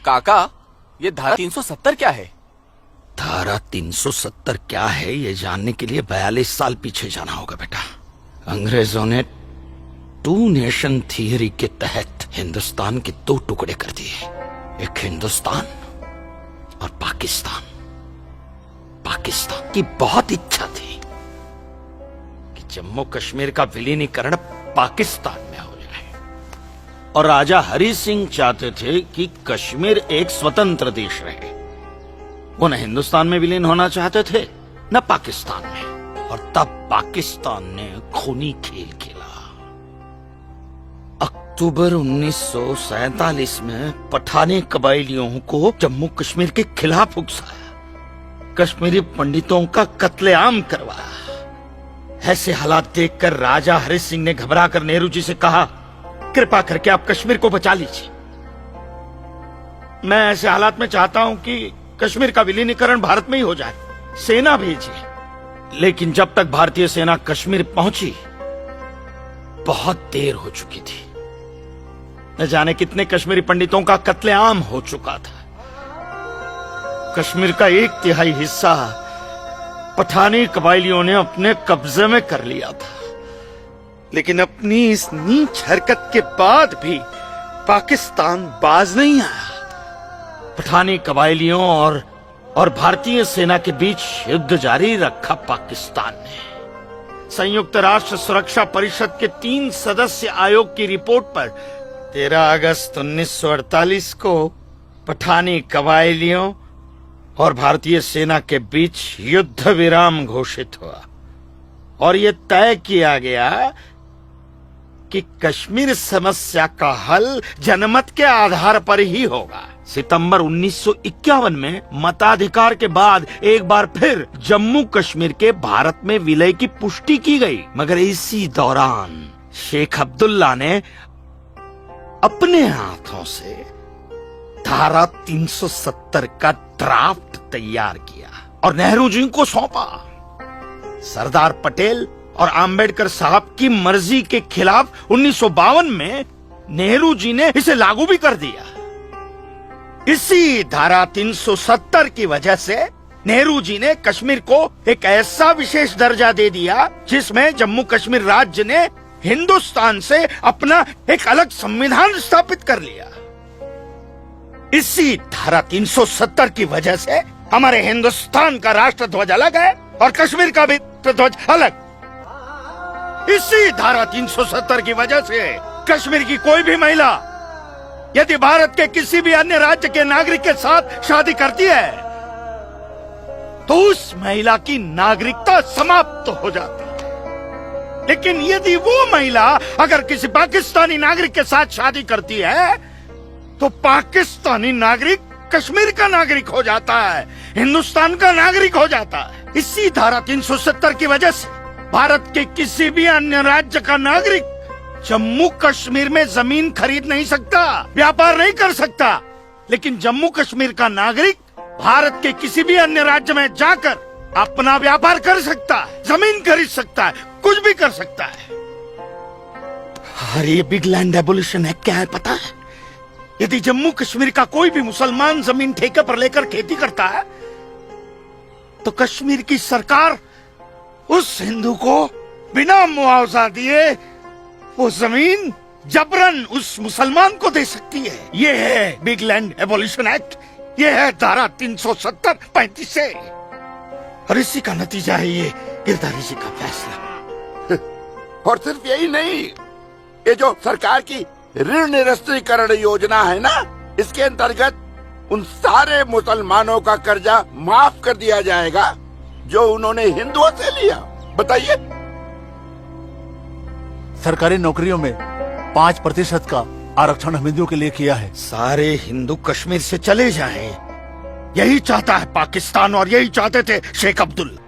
काका, ये धारा 370 क्या है? धारा 370 क्या है ये जानने के लिए 42 साल पीछे जाना होगा बेटा। अंग्रेजों ने टू नेशन थियरी के तहत हिंदुस्तान के दो टुकड़े कर दिए, एक हिंदुस्तान और पाकिस्तान। पाकिस्तान की बहुत इच्छा थी कि जम्मू कश्मीर का विलीनीकरण पाकिस्तान में हो जाए, और राजा हरि सिंह चाहते थे कि कश्मीर एक स्वतंत्र देश रहे। वो न हिंदुस्तान में विलीन होना चाहते थे न पाकिस्तान में, और तब पाकिस्तान ने खूनी खेल खेला। अक्टूबर 1947 में पठानी कबायलियों को जम्मू कश्मीर के खिलाफ उकसाया, कश्मीरी पंडितों का कत्लेआम करवाया। ऐसे हालात देखकर राजा हरि सिंह ने घबराकर नेहरू जी से कहा, कृपा करके आप कश्मीर को बचा लीजिए। मैं ऐसे हालात में चाहता हूं कि कश्मीर का विलीनीकरण भारत में ही हो जाए, सेना भेजिए। लेकिन जब तक भारतीय सेना कश्मीर पहुंची बहुत देर हो चुकी थी। न जाने कितने कश्मीरी पंडितों का कत्लेआम हो चुका था। कश्मीर का 1/3 हिस्सा पठानी कबायलियों ने अपने कब्जे में कर लिया था। लेकिन अपनी इस नीच हरकत के बाद भी पाकिस्तान बाज नहीं आया। पठानी कबायलियों और भारतीय सेना के बीच युद्ध जारी रखा पाकिस्तान ने। संयुक्त राष्ट्र सुरक्षा परिषद के 3 सदस्य आयोग की रिपोर्ट पर 13 अगस्त 1948 को पठानी कबायलियों और भारतीय सेना के बीच युद्ध विराम घोषित हुआ, और यह तय किया गया कि कश्मीर समस्या का हल जनमत के आधार पर ही होगा। सितंबर 1951 में मताधिकार के बाद एक बार फिर जम्मू कश्मीर के भारत में विलय की पुष्टि की गई, मगर इसी दौरान शेख अब्दुल्ला ने अपने हाथों से धारा 370 का ड्राफ्ट तैयार किया और नेहरू जी को सौंपा। सरदार पटेल और आम्बेडकर साहब की मर्जी के खिलाफ 1952 में नेहरू जी ने इसे लागू भी कर दिया। इसी धारा 370 की वजह से नेहरू जी ने कश्मीर को एक ऐसा विशेष दर्जा दे दिया जिसमें जम्मू कश्मीर राज्य ने हिंदुस्तान से अपना एक अलग संविधान स्थापित कर लिया। इसी धारा 370 की वजह से हमारे हिंदुस्तान का राष्ट्र ध्वज अलग है और कश्मीर का भी ध्वज अलग। इसी धारा 370 की वजह से कश्मीर की कोई भी महिला यदि भारत के किसी भी अन्य राज्य के नागरिक के साथ शादी करती है तो उस महिला की नागरिकता समाप्त हो जाती है। लेकिन यदि वो महिला अगर किसी पाकिस्तानी नागरिक के साथ शादी करती है तो पाकिस्तानी नागरिक कश्मीर का नागरिक हो जाता है, हिंदुस्तान का नागरिक हो जाता है। इसी धारा 370 की वजह से भारत के किसी भी अन्य राज्य का नागरिक जम्मू कश्मीर में जमीन खरीद नहीं सकता, व्यापार नहीं कर सकता। लेकिन जम्मू कश्मीर का नागरिक भारत के किसी भी अन्य राज्य में जाकर अपना व्यापार कर सकता है, जमीन खरीद सकता है, कुछ भी कर सकता है। अरे ये बिग लैंड एबोलिशन एक्ट क्या है पता है? यदि जम्मू कश्मीर का कोई भी मुसलमान जमीन ठेके पर लेकर खेती करता है तो कश्मीर की सरकार उस हिंदू को बिना मुआवजा दिए वो जमीन जबरन उस मुसलमान को दे सकती है। ये है बिग लैंड एबोलिशन एक्ट, ये है धारा 370-35 से, और इसी का नतीजा है ये गिरधारी जी का फैसला। और सिर्फ यही नहीं, ये जो सरकार की ऋण निरस्तीकरण योजना है ना, इसके अंतर्गत उन सारे मुसलमानों का कर्जा माफ कर दिया जाएगा जो उन्होंने हिंदुओं से लिया। बताइए। सरकारी नौकरियों में 5% का आरक्षण हम हिंदुओं के लिए किया है। सारे हिंदू कश्मीर से चले जाएं, यही चाहता है पाकिस्तान और यही चाहते थे शेख अब्दुल्ला।